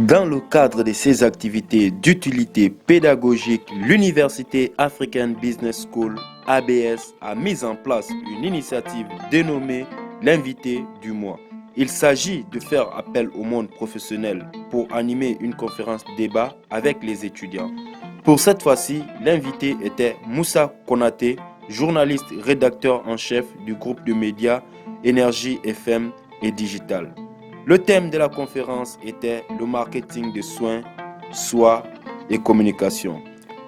Dans le cadre de ses activités d'utilité pédagogique, l'Université African Business School, ABS, a mis en place une initiative dénommée l'invité du mois. Il s'agit de faire appel au monde professionnel pour animer une conférence débat avec les étudiants. Pour cette fois-ci, l'invité était Moussa Konaté, journaliste rédacteur en chef du groupe de médias Énergie FM et Digital. Le thème de la conférence était le marketing de soins, soins et communication,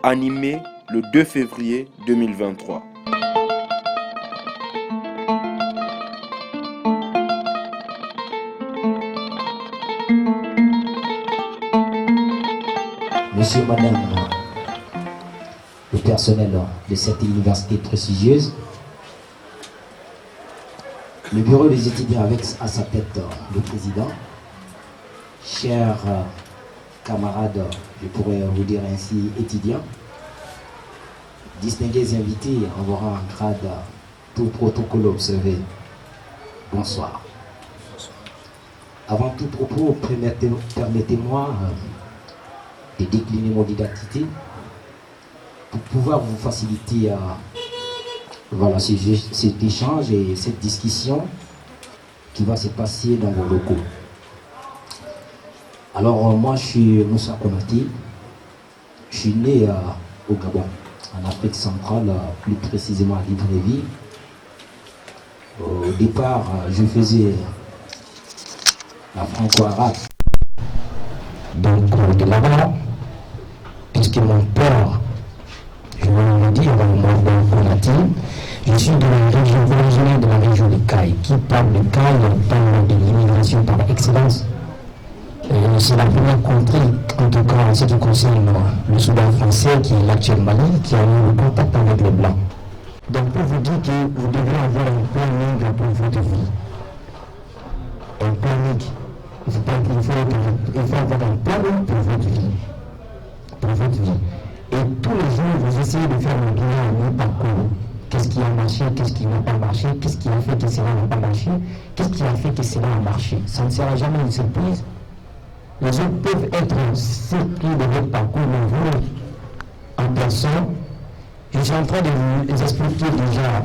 animé le 2 février 2023. Monsieur, madame, le personnel de cette université prestigieuse, le bureau des étudiants avec à sa tête le président, chers camarades, je pourrais vous dire ainsi, étudiants, distingués invités en vos rangs en grade, tout protocole observé, bonsoir. Avant tout propos, permettez-moi de décliner mon identité pour pouvoir vous faciliter voilà, cet échange et cette discussion qui va se passer dans vos locaux. Alors moi je suis Moussa Konaté, je suis né au Gabon, en Afrique centrale, plus précisément à Libreville. Au départ je faisais la franco-arabe, donc de là-bas, puisque mon père, je vais le dire, mon Konaté, je suis de la région, originaire de la région de Caille. Qui parle de Caille parle de l'immigration par excellence. C'est la première contrée, en tout cas en ce qui concerne le Soudan français, qui est l'actuel Mali, qui a eu le contact avec les Blancs. Donc pour vous dire que vous devez avoir un planning pour votre vie. Un planning. Il faut avoir un planning pour votre vie. Pour votre vie. Et tous les jours, vous essayez de faire le bilan à mi-parcours. Qu'est-ce qui a marché, qu'est-ce qui n'a pas marché, qu'est-ce qui a fait que cela n'a pas marché, qu'est-ce qui a fait que cela a marché. Ça ne sera jamais une surprise. Les autres peuvent être surpris de votre parcours, mais vous, en personne, je suis en train de vous expliquer déjà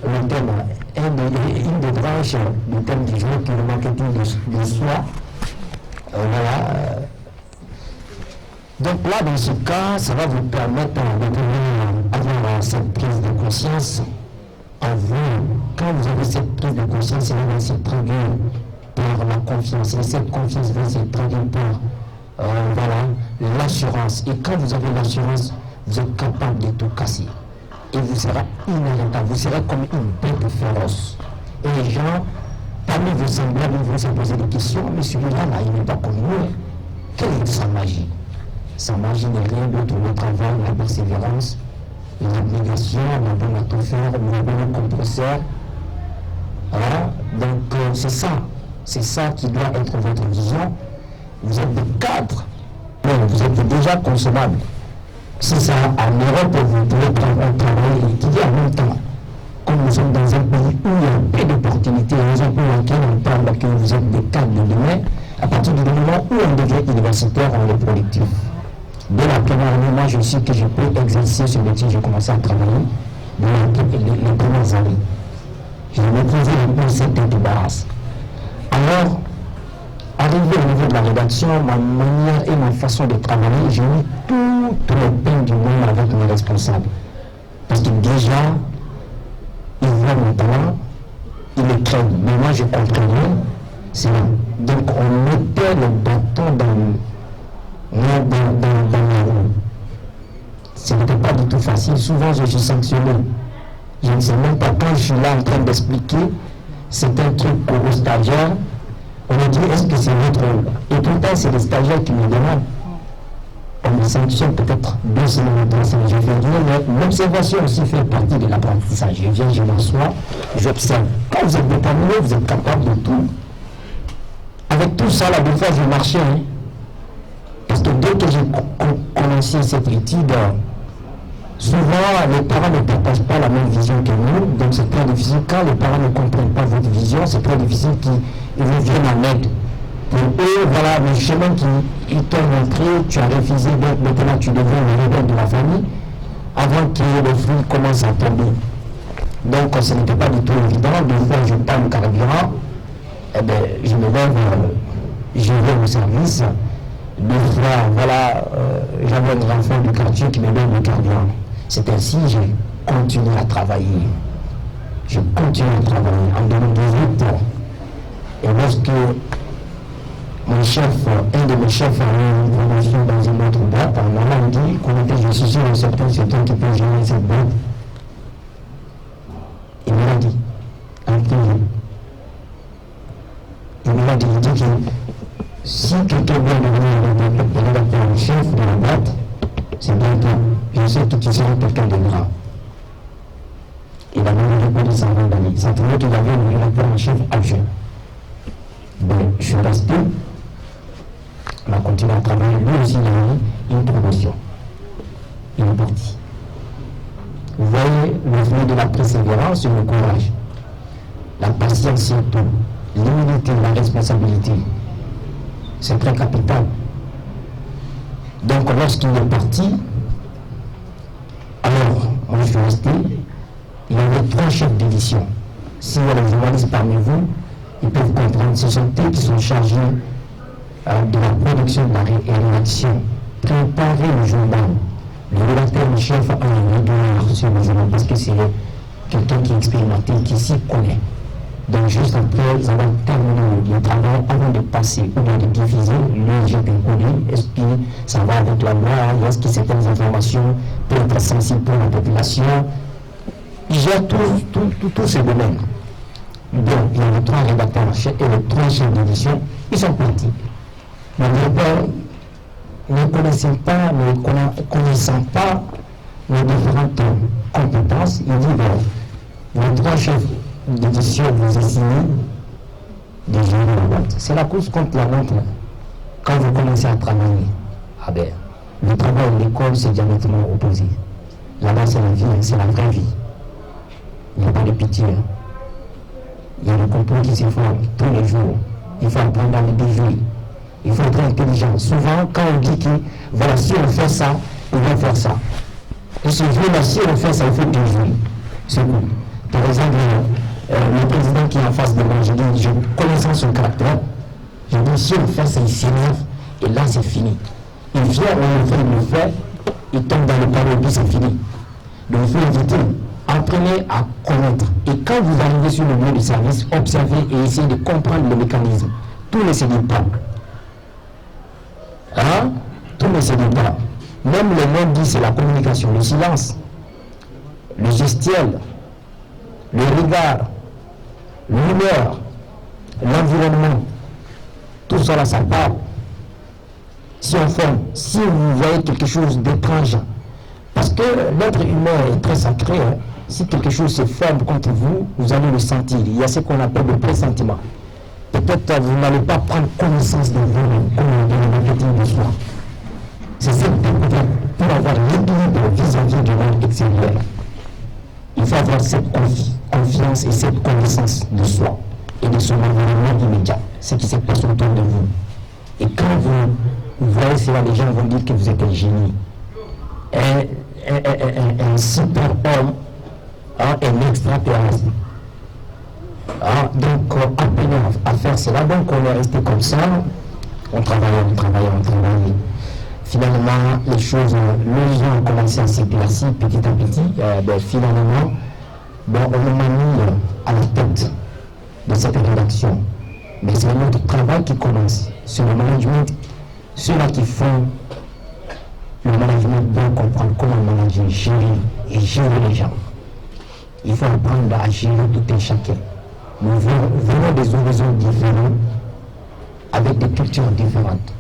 le thème, une des branches du thème du jour qui est le marketing de soi. Voilà. Donc là, dans ce cas, ça va vous permettre d'avoir cette prise de conscience en vous. Quand vous avez cette prise de conscience, elle va se traduire par la confiance. Et cette confiance va se traduire par l'assurance. Et quand vous avez l'assurance, vous êtes capable de tout casser. Et vous serez inarrêtable. Vous serez comme une bête féroce. Et les gens, parmi vos semblables, vont se poser des questions. Mais celui-là, là, il n'est pas comme nous. Quelle est sa magie? Sa magie n'est rien d'autre que le travail, la persévérance, l'abnégation, la bonne à tout faire, le bon compresseur. Voilà. Donc c'est ça qui doit être votre vision. Vous êtes des cadres, mais vous êtes déjà consommables. C'est ça, en Europe, vous pouvez prendre un travail et étudier en même temps. Comme nous sommes dans un pays où il y a peu d'opportunités, raison pour laquelle on parle que vous êtes des cadres de demain, à partir du moment où on devient universitaire, on est productif. Dès la première année, moi je sais que je peux exercer ce métier, j'ai commencé à travailler dans les premières années. Je maîtrisais les concepts de base. Alors, arrivé au niveau de la rédaction, ma manière et ma façon de travailler, j'ai mis toutes les peines du monde avec mes responsables. Parce que déjà, ils voient mon talent, ils le craignent. Mais moi je comprenais, c'est là. Donc on mettait le bâton dans la roue. Ce n'était pas du tout facile. Souvent, je suis sanctionné. Je ne sais même pas quand je suis là en train d'expliquer. C'est un truc aux stagiaires. On me dit, est-ce que c'est votre rôle? Et pourtant, c'est les stagiaires qui me demandent. On me sanctionne peut-être 2 semaines, 3 semaines. Je viens dire, mais l'observation aussi fait partie de l'apprentissage. Je viens, je m'assois, j'observe. Quand vous êtes déterminé, vous êtes capable de tout. Avec tout ça, là, des fois, je marchais. Parce que dès que j'ai commencé cette étude, souvent les parents ne partagent pas la même vision que nous, donc c'est très difficile. Quand les parents ne comprennent pas votre vision, c'est très difficile qu'ils vous viennent en aide. Pour eux, voilà le chemin qu'ils t'ont montré, tu as refusé, donc maintenant tu deviens le rebelle de la famille, avant que les fruits commencent à tomber. Donc ce n'était pas du tout évident. Des fois, je prends le carburant, eh bien, je me lève, je vais au service. Des fois, voilà, j'avais un enfant du quartier qui me donne le carburant. C'est ainsi que j'ai continué à travailler. Je continue à travailler en 2018. Et lorsque mon chef, un de mes chefs a eu une promotion dans une autre boîte, on m'a dit qu'on était, je suis sûr, un certain secteur qui peut gérer cette boîte. Il me l'a dit, en privé. Il me l'a dit, il dit que si quelqu'un vient devenir le rédacteur en chef de la boîte, c'est bien toi. Je sais que tu seras quelqu'un de grand. Il a même répondu sans rien d'année. Ça trouvait qu'il avait le rédacteur en chef adjoint. Ben, je suis resté. On a continué à travailler. Lui aussi, il a eu une promotion. Il est parti. Vous voyez le fruit de la persévérance et le courage. La patience surtout. L'humilité, la responsabilité. C'est très capital. Donc lorsqu'il est parti, alors moi je suis resté, il y avait 3 chefs d'édition. S'il y a des journalistes parmi vous, ils peuvent comprendre, ce sont eux qui sont chargés de la production de la rédaction, préparer le journal. Le rédacteur en chef a un regard sur le journal parce que c'est quelqu'un qui est expérimenté, qui s'y connaît. Donc juste après avoir terminé le travail, avant de passer ou bien de diffuser, lui j'ai bien connu, est-ce que ça va avec la loi, est-ce que certaines informations peuvent être sensibles pour la population. Il gère tous ces domaines. Donc il y a les 3 rédacteurs en chef et les 3 chefs d'édition, ils sont partis. Le rédacteur ne connaissant pas les différentes compétences, il dit bon, les 3 chefs d'édition vous est signé de gérer la boîte. C'est la course contre la montre. Quand vous commencez à travailler, ah ben, le travail et l'école, c'est diamétralement opposé. Là-bas, c'est la vie, c'est la vraie vie. Il n'y a pas de pitié. Il y a des complots qui se font tous les jours. Il faut apprendre à les déjouer. Il faut être intelligent. Souvent, quand on dit que, voilà, si on fait ça, on va faire ça. Et ce jeu-là, si on fait ça, il faut déjouer. C'est cool. Par exemple, le président qui est en face de moi, je dis, je connaissant son caractère, je dis, si on fait ça, il s'énerve, et là, c'est fini. Il vient, on le fait, il tombe dans le panneau, et puis c'est fini. Donc, il faut éviter. Apprenez à connaître. Et quand vous arrivez sur le lieu de service, observez et essayez de comprendre le mécanisme. Tout ne se dit pas. Hein? Tout ne se dit pas. Même le mot dit, c'est la communication, le silence, le gestuel, le regard, l'humeur, l'environnement, tout ça là, ça parle. Si vous voyez quelque chose d'étrange, parce que l'être humain est très sacré, hein. Si quelque chose se forme contre vous, vous allez le sentir. Il y a ce qu'on appelle le pressentiment. Peut-être vous n'allez pas prendre connaissance de vous-même, comme on dit le marketing de soi. C'est cette découverte pour avoir l'équilibre vis-à-vis du monde extérieur. Il faut avoir cette confiance et cette connaissance de soi et de son environnement immédiat, ce qui se passe autour de vous. Et quand vous voyez cela, les gens vont dire que vous êtes un génie, un super homme, un extraterrestre. Donc, apprenez à faire cela. Donc, on est resté comme ça. On travaillait. Finalement, les choses, les gens ont commencé à s'éclaircir petit à petit. Finalement, on m'a mis à la tête de cette rédaction. Mais c'est notre travail qui commence. C'est le management, ceux-là qui font le management doivent comprendre comment manager, gérer les gens. Il faut apprendre à gérer tout et chacun. Nous venons des horizons différents, avec des cultures différentes.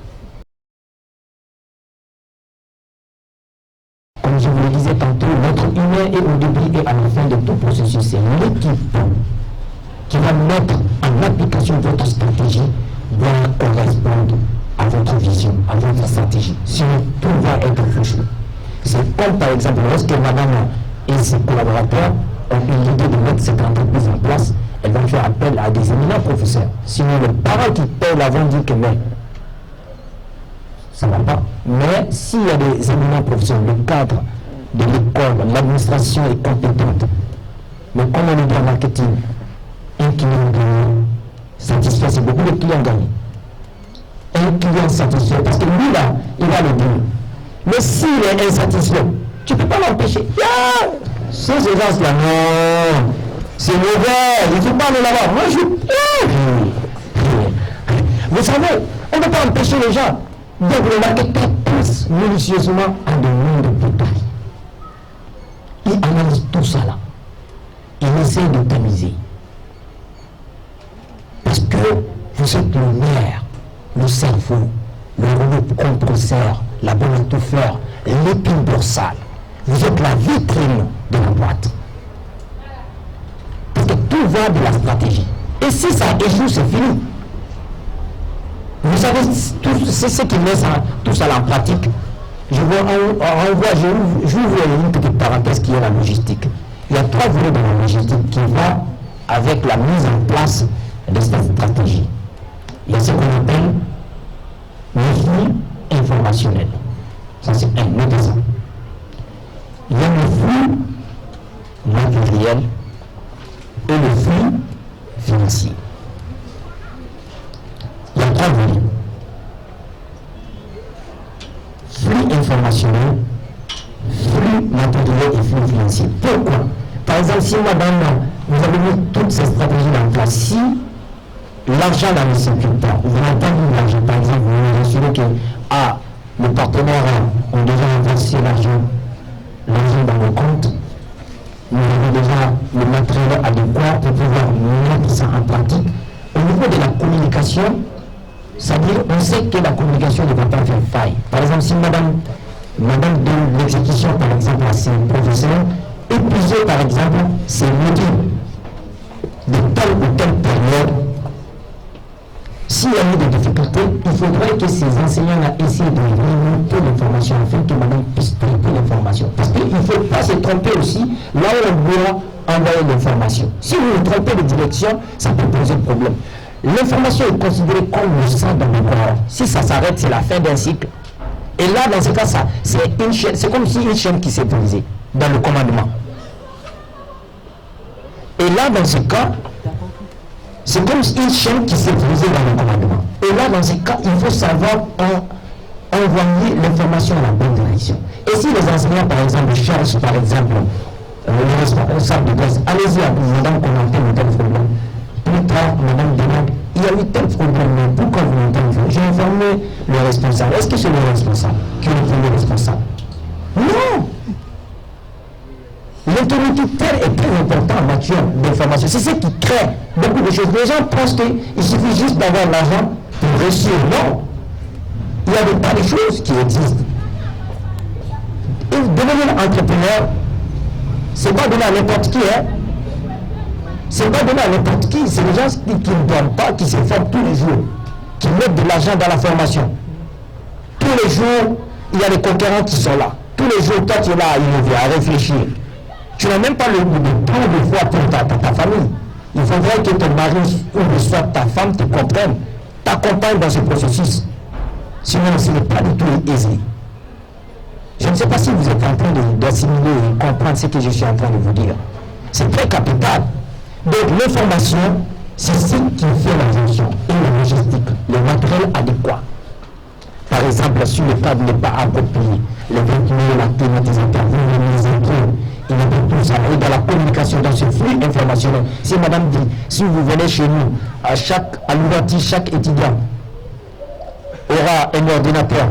Comme je vous le disais tantôt, l'être humain est au début et à la fin de tout processus. C'est l'équipe qui va mettre en application votre stratégie doit correspondre à votre vision, à votre stratégie. Sinon, tout va être foutu. C'est comme par exemple, lorsque madame et ses collaborateurs ont eu l'idée de mettre cette entreprise en place, elles vont faire appel à des éminents professeurs. Sinon, les parents qui paient là vont dire que mais ça ne va pas. Mais s'il y a des éminents professeurs, le cadre de l'école, l'administration est compétente. Mais comme on est dans le marketing, un client gagnant satisfait, c'est beaucoup de clients gagnants. Un client satisfait, parce que lui là, il va le dire. Mais s'il est insatisfait, tu ne peux pas l'empêcher. Ces gens-là, non, c'est mauvais, il ne faut pas aller là-bas. Moi, vous savez, on ne peut pas empêcher les gens. Donc le marketeur pense minutieusement à de nombreux détails. Il analyse tout ça là. Il essaie de tamiser. Parce que vous êtes le nerf, le cerveau, le rouleau compresseur, la bonne à tout faire, l'épine dorsale. Vous êtes la vitrine de la boîte. Parce que tout va de la stratégie. Et si ça échoue, c'est fini. Vous savez, c'est ce qui met tout ça en pratique. J'ouvre une petite parenthèse qui est la logistique. Il y a 3 volets dans la logistique qui vont avec la mise en place de cette stratégie. Il y a ce qu'on appelle le flux informationnel. Ça, c'est un autre exemple. Il y a le flux matériel et le flux financier. Il y a 3 volets. Flux informationnel, flux matériel et flux financier. Pourquoi? Par exemple, si madame, vous avez mis toutes ces stratégies en place, si l'argent ne circule pas, vous n'avez pas mis l'argent, par exemple, vous vous assurez que les partenaires ont déjà investi l'argent dans le compte, nous avons déjà le matériel adéquat pour pouvoir mettre ça en pratique. Au niveau de la communication, c'est-à-dire, on sait que la communication ne va pas faire faille. Par exemple, si madame de l'exécution, par exemple, à ses professeurs, épuiser, par exemple, ses modules de telle ou telle période, s'il y a eu des difficultés, il faudrait que ces enseignants-là essaient de remonter l'information afin que madame puisse traiter l'information. Parce qu'il ne faut pas se tromper aussi là où on doit envoyer l'information. Si vous vous trompez de direction, ça peut poser problème. L'information est considérée comme le sang dans le corps. Si ça s'arrête, c'est la fin d'un cycle. Et là, dans ce cas, c'est comme si une chaîne qui s'est brisée dans le commandement. Et là, dans ce cas, c'est comme une chaîne qui s'est brisée dans le commandement. Et là, dans ce cas, il faut savoir envoyer l'information à la bonne direction. Et si les enseignants, par exemple, cherchent, par exemple, le responsable de classe, allez-y à vous, madame, commenter le tel problème. Plus tard, madame demande, il y a eu tel problème, mais pourquoi vous m'entendez? J'ai informé le responsable. Est-ce que c'est le responsable qui est le premier responsable? Non! L'interlocuteur est très important en matière d'information. C'est ce qui crée beaucoup de choses. Les gens pensent qu'il suffit juste d'avoir l'argent pour réussir. Non! Il y a des tas de choses qui existent. Et devenir entrepreneur, c'est pas donner à n'importe qui, hein? C'est pas donné à n'importe qui, c'est les gens qui ne dorment pas, qui se forment tous les jours, qui mettent de l'argent dans la formation. Tous les jours, il y a des concurrents qui sont là. Tous les jours, toi tu es là à innover, à réfléchir. Tu n'as même pas le temps de voir pour ta famille. Il faudrait que ton mari ou soit ta femme te comprenne, t'accompagne dans ce processus. Sinon, ce n'est pas du tout aisé. Je ne sais pas si vous êtes en train d'assimiler et comprendre ce que je suis en train de vous dire. C'est très capital. Donc l'information, c'est ce qui fait la gestion et la logistique, le matériel adéquat. Par exemple, si le cadre n'est pas approprié, les vêtements, la climatisation, les impôts, il n'y a pas tout ça. Et dans la communication, dans ce flux informationnel, si madame dit, si vous venez chez nous, à l'ouverture, chaque étudiant aura un ordinateur.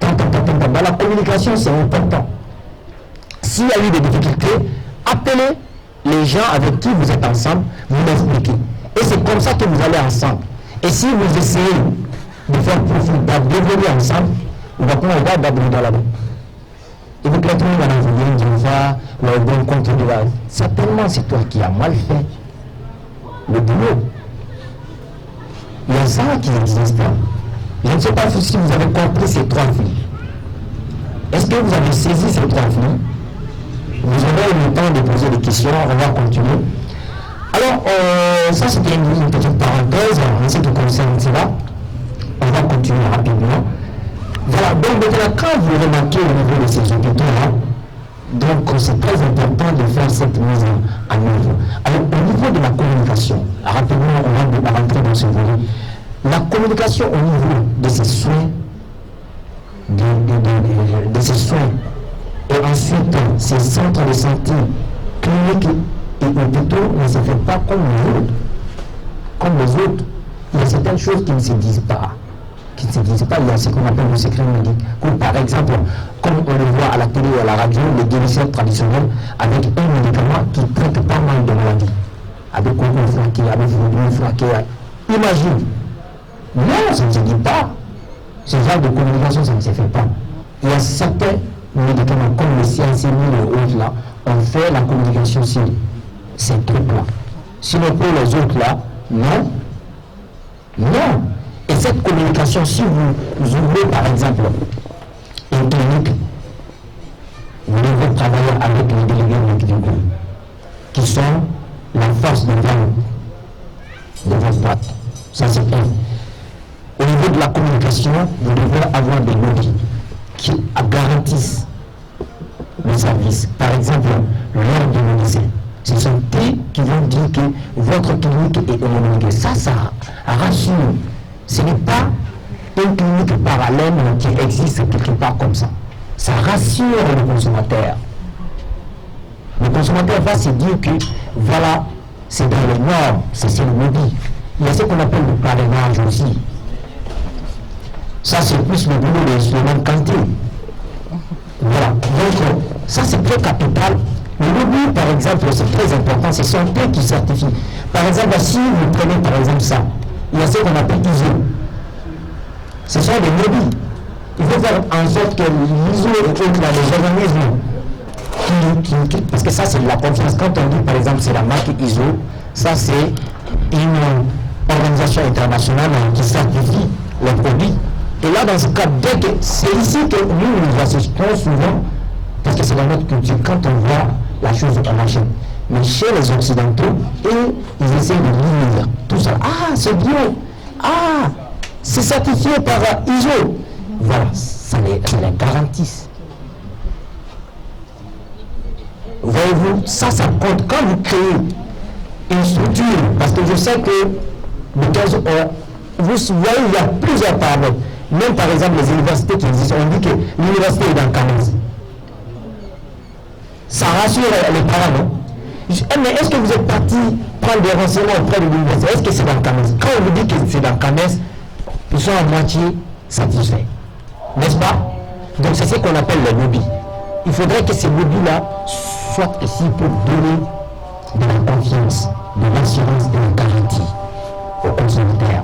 Dans la communication, c'est important. S'il y a eu des difficultés, appelez les gens avec qui vous êtes ensemble, vous l'expliquez. Et c'est comme ça que vous allez ensemble. Et si vous essayez de faire profit, d'évoluer ensemble, on va pouvoir d'abord dans la main. Et vous peut-être même dans vous dire, ou un bon compte de la. Certainement, c'est toi qui as mal fait le boulot. Il y a ça qui existe. Je ne sais pas si vous avez compris ces 3 flux. Est-ce que vous avez saisi ces 3 flux? Vous aurez le temps de poser des questions, on va continuer. Alors, ça c'était une petite parenthèse en ce qui concerne cela. On va continuer rapidement. Voilà, donc maintenant, quand vous remarquez au niveau de ces hôpitaux-là, donc c'est très important de faire cette mise en œuvre. Alors, au niveau de la communication, rapidement, on va rentrer dans ce volet. La communication au niveau de ces soins, de ces soins, et ensuite ces centres de santé, cliniques et hôpitaux ne se fait pas comme les autres. Comme les autres, il y a certaines choses qui ne se disent pas. Il y a ce qu'on appelle le secret médical. Comme par exemple, comme on le voit à la télé ou à la radio, les guérisseurs traditionnels avec un médicament qui traite pas mal de maladies. Avec un flaqué, avec un flaqué. Imagine. Non, ça ne se dit pas. Ce genre de communication, ça ne se fait pas. Il y a certains médicaments comme le CNCMI et autres là, on fait la communication sur ces trucs-là. Sinon pour les autres là, non. Non. Et cette communication, si vous ouvrez par exemple une clinique, vous devez travailler avec les délégués médicaux qui sont la force de vente de votre boîte. Ça c'est bien. Au niveau de la communication, vous devez avoir des lobbies qui garantissent le service. Par exemple, l'ordre de médecin. Ce sont eux qui vont dire que votre clinique est homologuée. Ça rassure. Ce n'est pas une clinique parallèle qui existe quelque part comme ça. Ça rassure le consommateur. Le consommateur va se dire que voilà, c'est dans les normes, c'est le lobby. Il y a ce qu'on appelle le parrainage aussi. Ça, c'est plus le boulot de Suleiman Kanté. Voilà. Donc, ça, c'est très capital. Le lobby, par exemple, c'est très important. Ce sont eux qui certifient. Par exemple, si vous prenez par exemple ça, il y a ce qu'on appelle ISO. Ce sont des lobbies. Il faut faire en sorte que l'ISO et autres, les organismes parce que ça, c'est de la confiance. Quand on dit, par exemple, c'est la marque ISO, ça, c'est une organisation internationale qui certifie les produits. Et là, dans ce cas, dès que c'est ici que nous assistons souvent, parce que c'est dans notre culture, quand on voit la chose en marché. Mais chez les Occidentaux, ils essaient de lire tout ça. Ah, c'est bio. Ah, c'est certifié par ISO. Voilà, ça les garantisse. Voyez-vous, ça compte. Quand vous créez une structure, parce que je sais que vous voyez, il y a plusieurs paramètres. Même par exemple les universités qui existent, on dit que l'université est dans Cameroun. Ça rassure les parents, non? Mais est-ce que vous êtes parti prendre des renseignements auprès de l'université? Est-ce que c'est dans Cameroun? Quand on vous dit que c'est dans Cameroun, ils sont à moitié satisfaits. N'est-ce pas? Donc c'est ce qu'on appelle les lobbies. Il faudrait que ces lobbies-là soient ici pour donner de la confiance, de l'assurance et de la garantie aux consommateurs.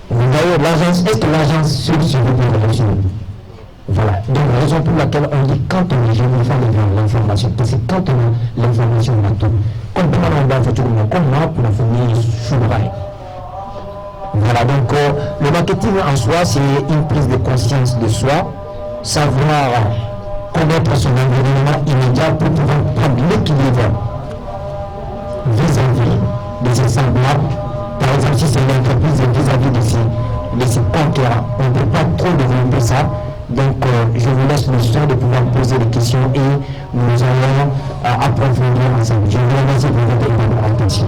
Vous voyez, l'agence, est-ce que l'agence solution pour les régions? Voilà. Donc la raison pour laquelle on dit quand on est jeune, il faut avoir l'information. Parce que quand on a l'information, on a tout. Comme on a comme moi, pour la famille, voilà, donc le marketing en soi, c'est une prise de conscience de soi, savoir connaître son environnement immédiat pour pouvoir prendre l'équilibre vis-à-vis de ses semblables. Par exemple, si c'est l'entreprise vis-à-vis de ses concurrents, on ne peut pas trop développer ça. Donc, je vous laisse le soin de pouvoir poser des questions et nous allons approfondir ensemble. Je vous remercie pour votre attention.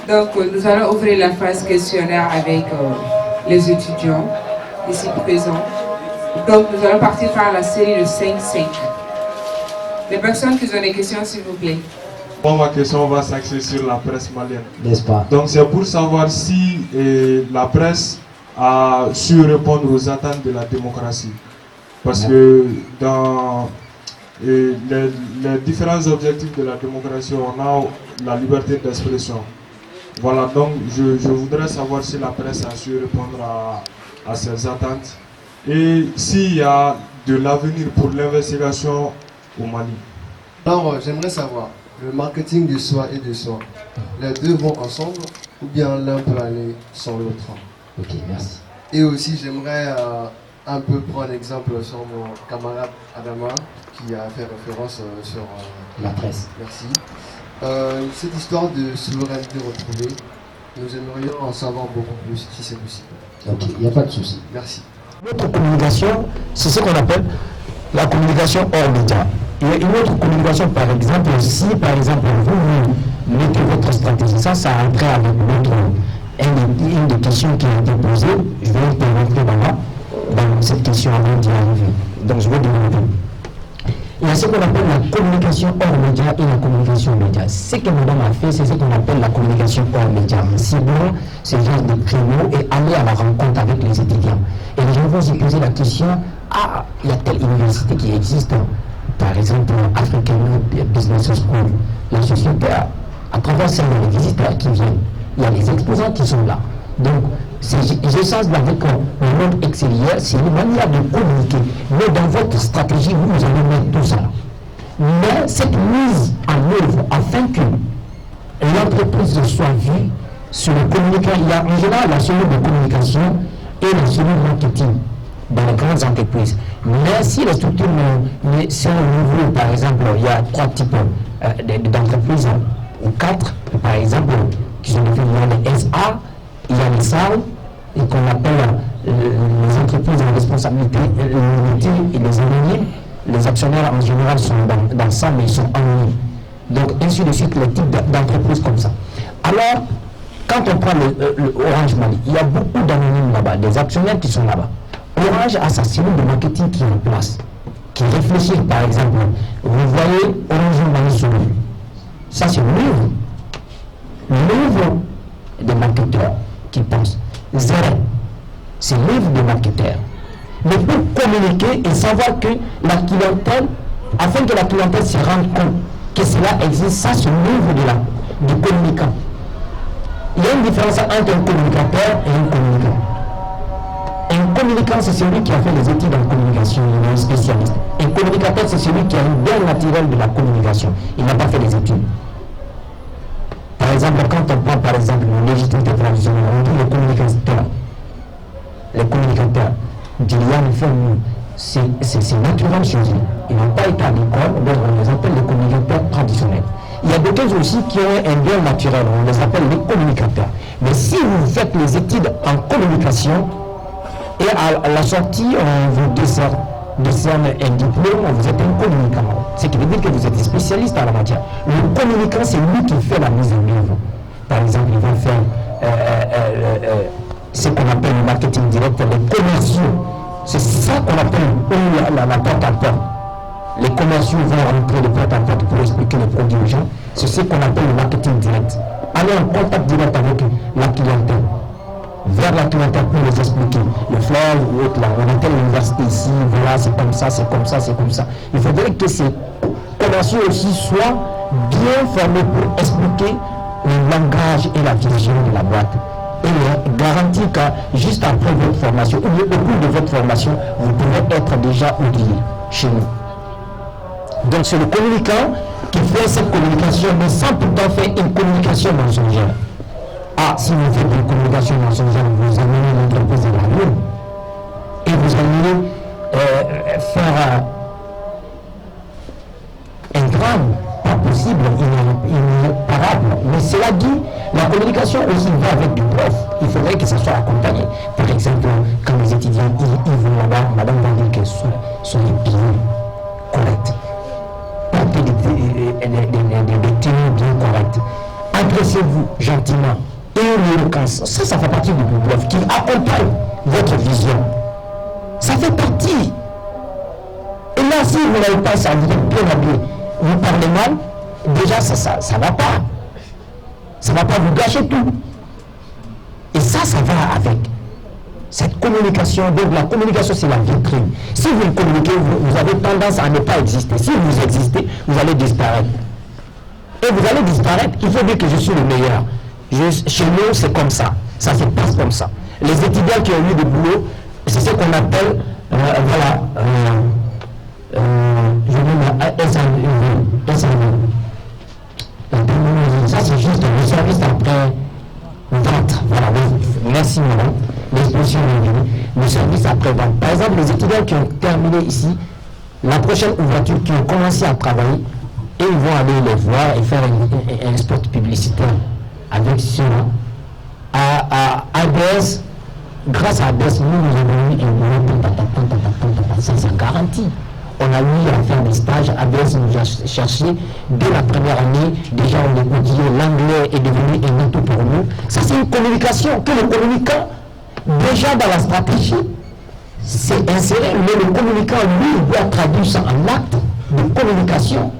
Donc, nous allons ouvrir la phase questionnaire avec les étudiants ici présents. Donc, nous allons partir par la série de 5-5. Les personnes qui ont des questions, s'il vous plaît. Bon, ma question va s'axer sur la presse malienne. N'est-ce pas? Donc, c'est pour savoir si la presse a su répondre aux attentes de la démocratie. Parce que dans les différents objectifs de la démocratie, on a la liberté d'expression. Voilà, donc je voudrais savoir si la presse a su répondre à ces attentes et s'il y a de l'avenir pour l'investigation au Mali. Alors, j'aimerais savoir, le marketing de soi et de soi, les deux vont ensemble ou bien l'un peut aller sans l'autre? Ok, merci. Et aussi, j'aimerais un peu prendre exemple sur mon camarade Adama qui a fait référence sur la presse. Merci. Cette histoire de souveraineté retrouvée, nous aimerions en savoir beaucoup plus si c'est possible. Ok, il n'y a pas de souci. Merci. Notre communication, c'est ce qu'on appelle la communication hors média. Il y a une autre communication, par exemple, si par exemple vous mettez votre stratégie, ça a trait avec une des questions qui a été posée, je vais interrompre dans cette question avant d'y arriver. Donc je vais développer. Il y a ce qu'on appelle la communication hors média et la communication média. Ce que madame a fait, c'est ce qu'on appelle la communication hors média. En ciblant ce genre de créneaux et aller à la rencontre avec les étudiants. Et les gens vont se poser la question, il y a telle université qui existe, par exemple African Business School, la société, à travers ça, il y a les visiteurs qui viennent, il y a les exposants qui sont là. Donc, ces échanges avec le monde extérieur, c'est une manière de communiquer. Mais dans votre stratégie, vous allez mettre tout ça. Mais cette mise en œuvre, afin que l'entreprise soit vue sur le communiquant, il y a en général la cellule de communication et la cellule marketing dans les grandes entreprises. Mais si les structures sont au niveau, par exemple, il y a 3 types d'entreprises, ou 4, par exemple, qui sont définies, les SA, il y a les salles, et qu'on appelle les entreprises en responsabilité limitée et les anonymes. Les actionnaires en général sont dans ça, mais ils sont anonymes. Donc, ainsi de suite, les types d'entreprises comme ça. Alors, quand on prend le Orange Mali, il y a beaucoup d'anonymes là-bas, des actionnaires qui sont là-bas. Orange a sa cellule de marketing qui est en place, qui réfléchit, par exemple. Vous voyez Orange Mali sur lui. Ça, c'est l'œuvre des marketeurs qui pensent. Zéro. C'est l'œuvre des marketeurs. Mais pour communiquer et savoir que la clientèle, afin que la clientèle se rende compte que cela existe, ça c'est l'œuvre du communicant. Il y a une différence entre un communicateur et un communicant. Un communicant, c'est celui qui a fait les études en communication, il est un spécialiste. Un communicateur, c'est celui qui a une bien naturelle de la communication. Il n'a pas fait les études. Par exemple, quand on prend par exemple une légitimité traditionnelle, on dit les communicateurs, Gillian Femme, c'est naturel chez eux. Ils n'ont pas été à l'école, donc on les appelle les communicateurs traditionnels. Il y a d'autres aussi qui ont un bien naturel, on les appelle les communicateurs. Mais si vous faites les études en communication, et à la sortie, on vous décerne un diplôme, vous êtes un communicant. Ce qui veut dire que vous êtes spécialiste en la matière. Le communicant, c'est lui qui fait la mise en œuvre. Par exemple, il va faire ce qu'on appelle le marketing direct, les commerciaux. C'est ça qu'on appelle la porte à porte. Les commerciaux vont rentrer de porte à porte pour expliquer les produits aux gens. C'est ce qu'on appelle le marketing direct. Aller en contact direct avec la clientèle. Vers la clientèle pour les expliquer. Le fleuve ou autre là, on a telle université ici, voilà, c'est comme ça, c'est comme ça, c'est comme ça. Il faudrait que ces commerciaux aussi soient bien formés pour expliquer le langage et la vision de la boîte. Et garantir que juste après votre formation, ou au cours de votre formation, vous pouvez être déjà outillé chez nous. Donc c'est le communicant qui fait cette communication, mais sans pourtant faire une communication mensongère. Si vous faites une communication mensongère, vous amenez l'entreprise à la lune et vous allez faire un drame, pas possible, irréparable. Mais cela dit, la communication aussi va avec du bluff. Il faudrait que ça soit accompagné. Par exemple, quand les étudiants ils vont là-bas, madame va dire que soyez bien corrects. Portez des tenues bien correctes. Adressez-vous gentiment. Et l'éloquence, ça fait partie du bluff qui accompagne votre vision. Ça fait partie. Et là, si vous n'avez pas ça, vous êtes bien habillé, vous parlez mal, déjà ça ne va pas. Ça ne va pas vous gâcher tout. Et ça va avec cette communication. Donc la communication, c'est la vitrine. Si vous communiquez, vous avez tendance à ne pas exister. Si vous existez, vous allez disparaître. Et vous allez disparaître, il faut dire que je suis le meilleur. Chez nous, c'est comme ça. Ça se passe comme ça. Les étudiants qui ont eu des boulots, c'est ce qu'on appelle, je vais ça c'est juste le service après vente. Voilà, merci madame. L'exposition le service après vente. Par exemple, les étudiants qui ont terminé ici, la prochaine ouverture, qui ont commencé à travailler, et ils vont aller les voir et faire un spot publicitaire avec cela. À ABS, grâce à ABS, nous avons eu un boulot, ça garantit. On a eu à faire des stages, ABS nous a cherché dès la première année, déjà on étudiait, l'anglais est devenu un atout pour nous. Ça c'est une communication que le communicant, déjà dans la stratégie, c'est inséré, mais le communicant, lui, il doit traduire ça en acte de communication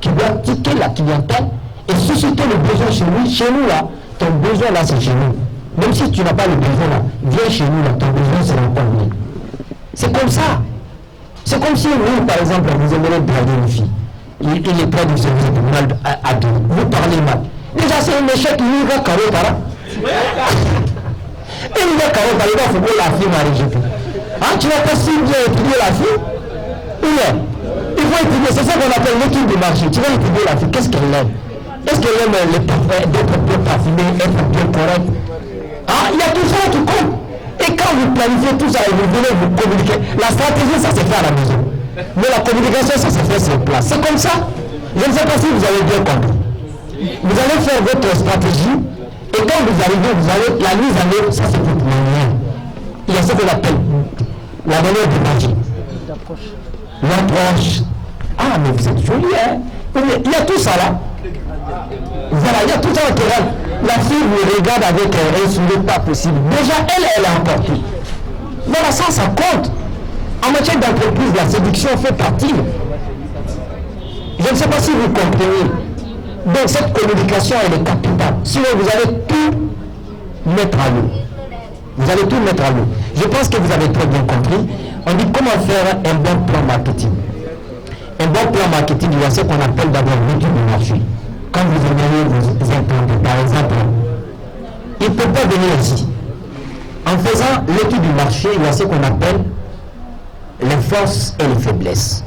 qui doit tiquer la clientèle et susciter le besoin chez lui. Chez nous, là, ton besoin, là, c'est chez nous. Même si tu n'as pas le besoin, là, viens chez nous, là, ton besoin, c'est encore mieux. C'est comme ça. C'est comme si vous, par exemple, vous aimeriez draguer une fille. Il est prêt du service communal à deux. Vous parlez mal. Déjà, c'est un échec, il va carré par là. Et il va carré par là, il faut que la fille m'a rejeté. Hein, tu vas pas si bien étudier la fille? Il faut étudier, c'est ça qu'on appelle l'étude du marché. Tu vas étudier la fille, qu'est-ce qu'elle aime? Est-ce qu'elle aime d'être bien parfumée, être bien correcte? Hein, il y a tout ça qui compte. Et quand vous planifiez tout ça et vous venez vous communiquer, la stratégie, ça se fait à la maison. Mais la communication, ça se fait sur place. C'est comme ça. Je ne sais pas si vous avez bien compris. Vous allez faire votre stratégie et quand vous arrivez, vous allez, la mise en œuvre, ça c'est votre manière. Il y a ce qu'on appelle la manière de manger. L'approche. Ah, mais vous êtes joli, hein? Il y a tout ça là. Voilà, il y a tout ça au terrain. La fille vous regarde avec un sourire pas possible. Déjà, elle a emporté. Voilà, ça compte. En matière d'entreprise, la séduction fait partie. Je ne sais pas si vous comprenez. Donc, cette communication, elle est capitale. Sinon, vous allez tout mettre à l'eau. Vous allez tout mettre à l'eau. Je pense que vous avez très bien compris. On dit comment faire un bon plan marketing. Un bon plan marketing, il y a ce qu'on appelle d'abord l'étude du marché. Quand vous aimeriez vous implanter, par exemple, il ne peut pas venir ici. En faisant l'étude du marché, il y a ce qu'on appelle les forces et les faiblesses.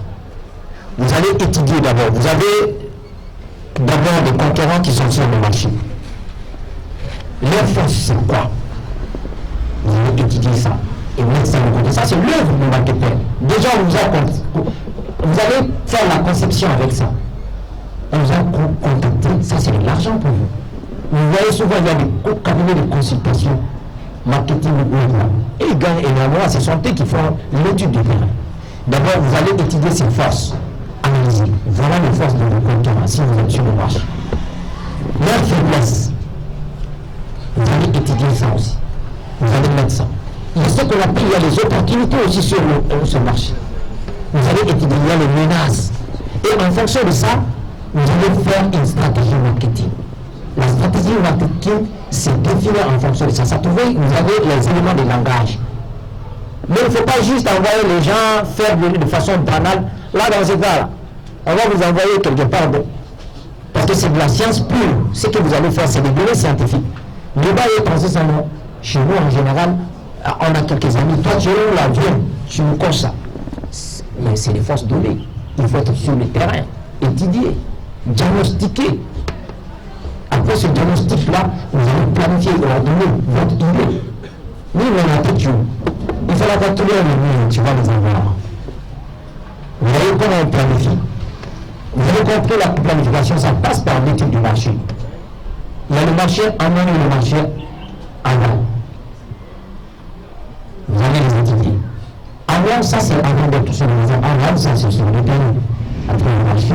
Vous allez étudier d'abord. Vous avez d'abord des concurrents qui sont sur le marché. Leur force, c'est quoi? Vous allez étudier ça. Et vous mettre ça de côté. Ça, c'est l'œuvre du marketeur. Déjà, vous allez faire la conception avec ça. On vous a contacté, ça c'est de l'argent pour vous. Vous voyez souvent, il y a des cabinets de consultation, marketing, et ils gagnent énormément, ce sont eux qui font l'étude du terrain. D'abord, vous allez étudier ses forces, analyser. Voilà les forces de vos concurrents, si vous êtes sur le marché. Leurs faiblesses, vous allez étudier ça aussi. Vous allez mettre ça. Il y a ce qu'on appelle, il y a les opportunités aussi sur ce marché. Vous allez étudier, il y a les menaces. Et en fonction de ça, vous allez faire une stratégie marketing. La stratégie marketing, c'est définir en fonction de ça. Ça, vous avez les éléments de langage. Mais il ne faut pas juste envoyer les gens faire de façon banale. Là, dans ce cas-là, on va vous envoyer quelque part. Parce que c'est de la science pure. Ce que vous allez faire, c'est des données scientifiques. Le débat est précisément, chez nous en général, on a quelques amis. Toi, tu es là, tu nous coches ça. Mais c'est des fausses données. Il faut être sur le terrain, étudier, diagnostiquer. Après ce diagnostic-là, vous allez planifier et ordonner votre idée. Nous, on a tout. Il faut la contrôler en ligne, tu vas les avoir. Vous voyez comment on planifie. Vous avez compris, la planification, ça passe par l'étude du marché. Il y a le marché en amont et le marché en aval. Vous allez les étudier. Avant, ça c'est avant de tout ça. Avant, ça c'est sur le terrain. Après le marché,